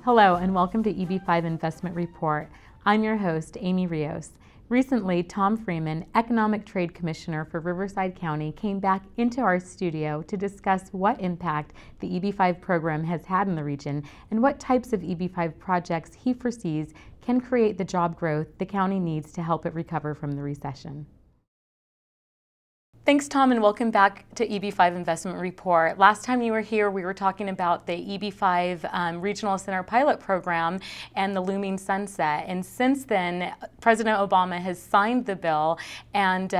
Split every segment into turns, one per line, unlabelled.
Hello and welcome to EB-5 Investment Report. I'm your host, Amy Rios. Recently, Tom Freeman, Economic Trade Commissioner for Riverside County, came back into our studio to discuss what impact the EB-5 program has had in the region and what types of EB-5 projects he foresees can create the job growth the county needs to help it recover from the recession. Thanks, Tom, and welcome back to EB-5 Investment Report. Last time you were here, we were talking about the EB-5 Regional Center Pilot Program and the looming sunset. And since then, President Obama has signed the bill and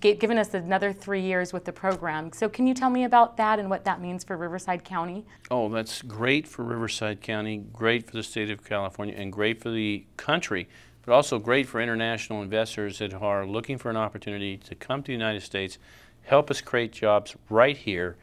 given us another 3 years with the program. So can you tell me about that and what that means for Riverside County?
Oh, that's great for Riverside County, great for the state of California, and great for the country, but also great for international investors that are looking for an opportunity to come to the United States, help us create jobs right here,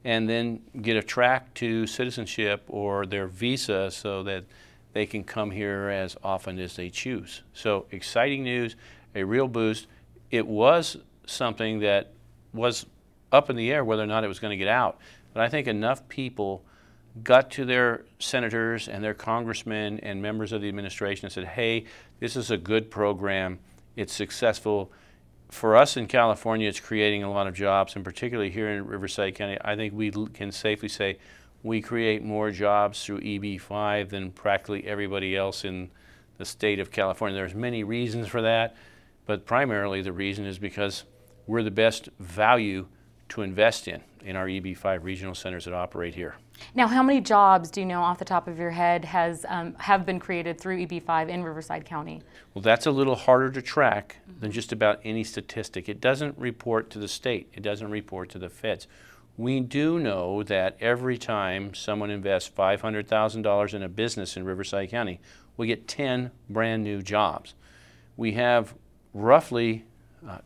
and then get a track to citizenship or their visa so that they can come here as often as they choose. So exciting news, a real boost. It was something that was up in the air whether or not it was going to get out, but I think enough people got to their senators and their congressmen and members of the administration and said, hey, this is a good program, it's successful. For us in California, it's creating a lot of jobs, and particularly here in Riverside County, I think we can safely say we create more jobs through EB-5 than practically everybody else in the state of California. There's many reasons for that, but primarily the reason is because we're the best value to invest in our EB-5 regional centers that operate here.
Now, how many jobs do you know off the top of your head have been created through EB-5 in Riverside County?
Well, that's a little harder to track than just about any statistic. It doesn't report to the state. It doesn't report to the feds. We do know that every time someone invests $500,000 in a business in Riverside County, we get 10 brand new jobs. We have roughly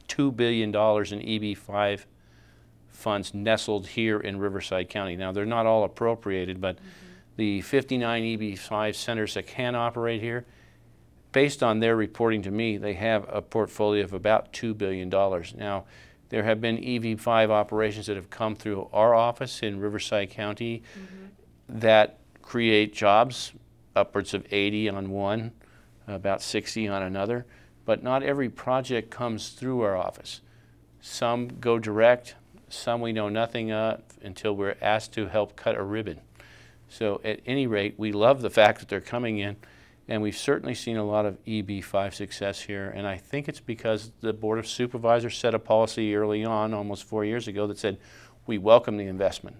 $2 billion in EB-5 funds nestled here in Riverside County. Now, they're not all appropriated, but the 59 EB-5 centers that can operate here, based on their reporting to me, they have a portfolio of about $2 billion. Now, there have been EB-5 operations that have come through our office in Riverside County that create jobs, upwards of 80 on one, about 60 on another, but not every project comes through our office. Some go direct, some we know nothing of until we're asked to help cut a ribbon. So at any rate, we love the fact that they're coming in, and we've certainly seen a lot of EB-5 success here, and I think it's because the Board of Supervisors set a policy early on, almost 4 years ago, that said, we welcome the investment.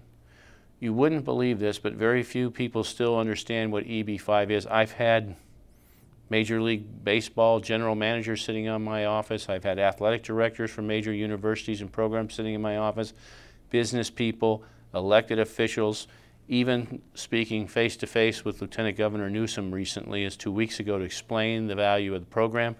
You wouldn't believe this, but very few people still understand what EB-5 is. I've had Major League Baseball general managers sitting on my office. I've had athletic directors from major universities and programs sitting in my office, business people, elected officials, even speaking face-to-face with Lieutenant Governor Newsom recently, as 2 weeks ago, to explain the value of the program.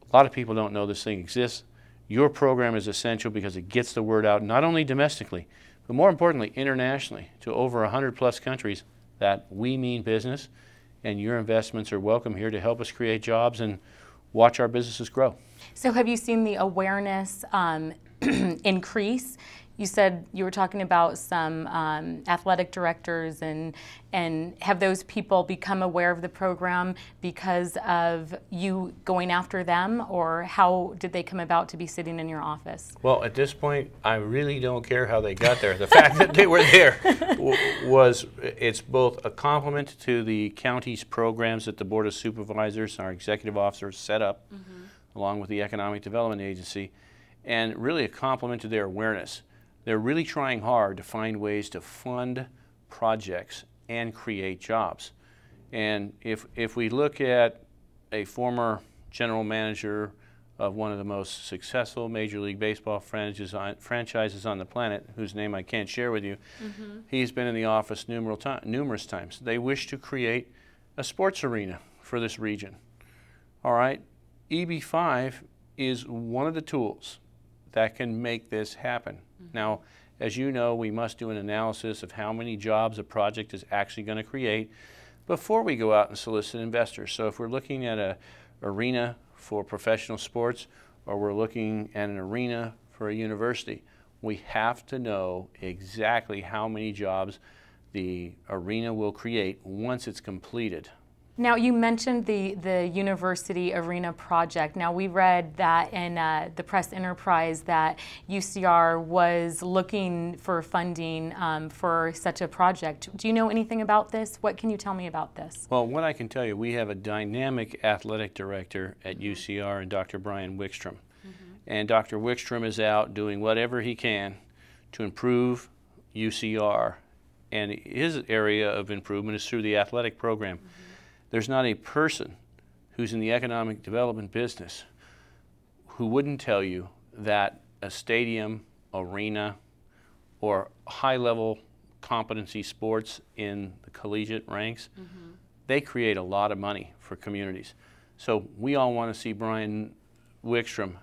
A lot of people don't know this thing exists. Your program is essential because it gets the word out, not only domestically, but more importantly, internationally, to over 100 plus countries that we mean business, and your investments are welcome here to help us create jobs and watch our businesses grow. So
have you seen the awareness increase? You said you were talking about some athletic directors, and have those people become aware of the program because of you going after them, or how did they come about to be sitting in your office?
Well, at this point, I really don't care how they got there. The fact that they were there it's both a compliment to the county's programs that the Board of Supervisors, our executive officers, set up, along with the Economic Development Agency, and really a compliment to their awareness. They're really trying hard to find ways to fund projects and create jobs. And if we look at a former general manager of one of the most successful Major League Baseball franchises on the planet, whose name I can't share with you, he's been in the office numerous times. They wish to create a sports arena for this region. All right, EB-5 is one of the tools that can make this happen. Now, as you know, we must do an analysis of how many jobs a project is actually going to create before we go out and solicit investors. So if we're looking at an arena for professional sports, or we're looking at an arena for a university, we have to know exactly how many jobs the arena will create once it's completed.
Now, you mentioned the University Arena project. Now, we read that in the Press Enterprise that UCR was looking for funding for such a project. Do you know anything about this? What can you tell me about this?
Well, what I can tell you, we have a dynamic athletic director at UCR, and Dr. Brian Wickstrom. And Dr. Wickstrom is out doing whatever he can to improve UCR. And his area of improvement is through the athletic program. There's not a person who's in the economic development business who wouldn't tell you that a stadium, arena, or high-level competency sports in the collegiate ranks, they create a lot of money for communities. So we all want to see Brian Wickstrom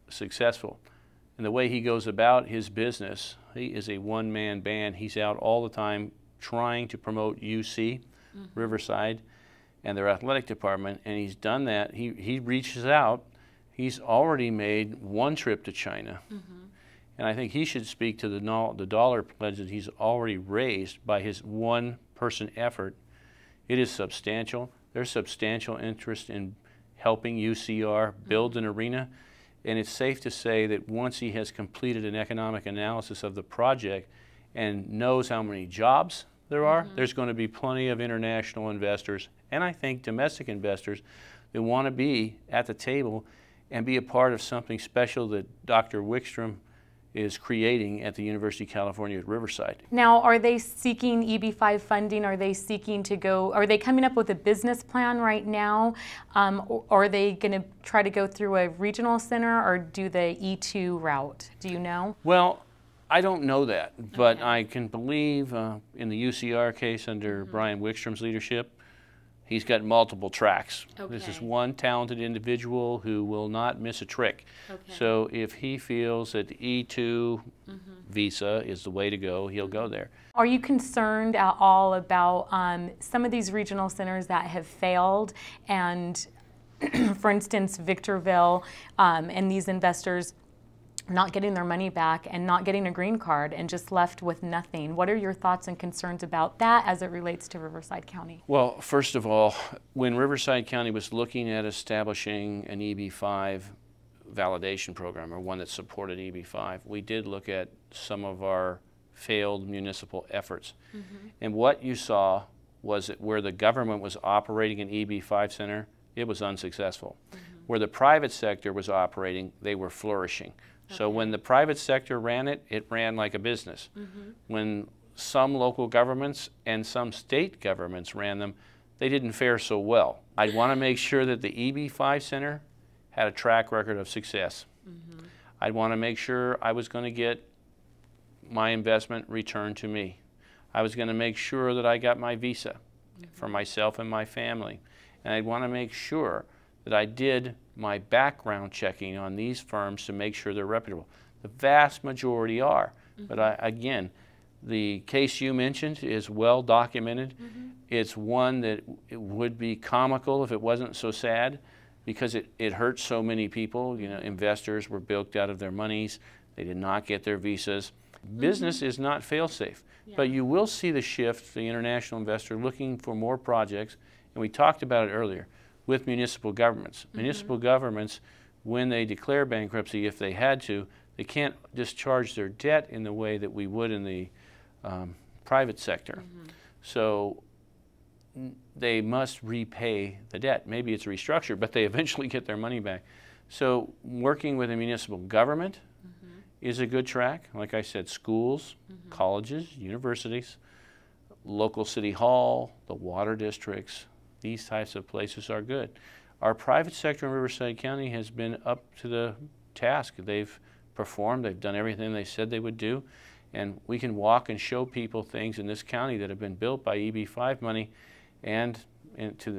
successful. And the way he goes about his business, he is a one-man band. He's out all the time trying to promote UC, Riverside, and their athletic department, and he's done that. He reaches out. He's already made one trip to China, and I think he should speak to the dollar pledge that he's already raised by his one-person effort. It is substantial. There's substantial interest in helping UCR build an arena, and it's safe to say that once he has completed an economic analysis of the project and knows how many jobs there are, there's going to be plenty of international investors, and I think domestic investors, that want to be at the table and be a part of something special that Dr. Wickstrom is creating at the University of California at Riverside.
Now, are they seeking EB-5 funding? Are they seeking to go, are they coming up with a business plan right now? Or are they going to try to go through a regional center or do the E2 route? Do you know?
Well, I don't know that, but I can believe in the UCR case under Brian Wickstrom's leadership, he's got multiple tracks. This is one talented individual who will not miss a trick. So if he feels that the E2 visa is the way to go, he'll go there.
Are you concerned at all about some of these regional centers that have failed, and for instance, Victorville and these investors not getting their money back and not getting a green card and just left with nothing? What are your thoughts and concerns about that as it relates to Riverside County?
Well, first of all, when Riverside County was looking at establishing an EB-5 validation program, or one that supported EB-5, we did look at some of our failed municipal efforts. And what you saw was that where the government was operating an EB-5 center, it was unsuccessful. Where the private sector was operating, they were flourishing. So when the private sector ran it, it ran like a business. When some local governments and some state governments ran them, they didn't fare so well. I'd want to make sure that the EB-5 Center had a track record of success. I'd want to make sure I was going to get my investment returned to me. I was going to make sure that I got my visa for myself and my family. And I'd want to make sure that I did my background checking on these firms to make sure they're reputable. The vast majority are. But again, the case you mentioned is well documented. It's one that it would be comical if it wasn't so sad, because it hurts so many people. You know, investors were bilked out of their monies. They did not get their visas. Business is not fail-safe, but you will see the shift, the international investor looking for more projects, and we talked about it earlier, with municipal governments. Municipal governments, when they declare bankruptcy, if they had to, they can't discharge their debt in the way that we would in the private sector. So they must repay the debt. Maybe it's restructured, but they eventually get their money back. So working with a municipal government is a good track. Like I said, schools, colleges, universities, local city hall, the water districts, these types of places are good. Our private sector in Riverside County has been up to the task. They've performed, they've done everything they said they would do, and we can walk and show people things in this county that have been built by EB-5 money, and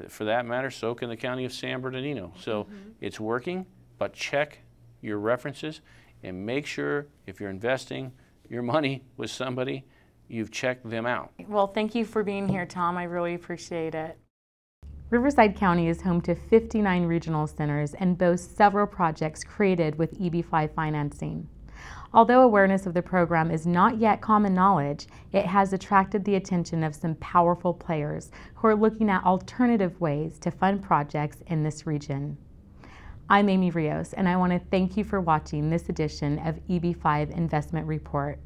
for that matter, so can the county of San Bernardino. So it's working, but check your references and make sure if you're investing your money with somebody, you've checked them out.
Well, thank you for being here, Tom. I really appreciate it. Riverside County is home to 59 regional centers and boasts several projects created with EB-5 financing. Although awareness of the program is not yet common knowledge, it has attracted the attention of some powerful players who are looking at alternative ways to fund projects in this region. I'm Amy Rios, and I want to thank you for watching this edition of EB-5 Investment Report.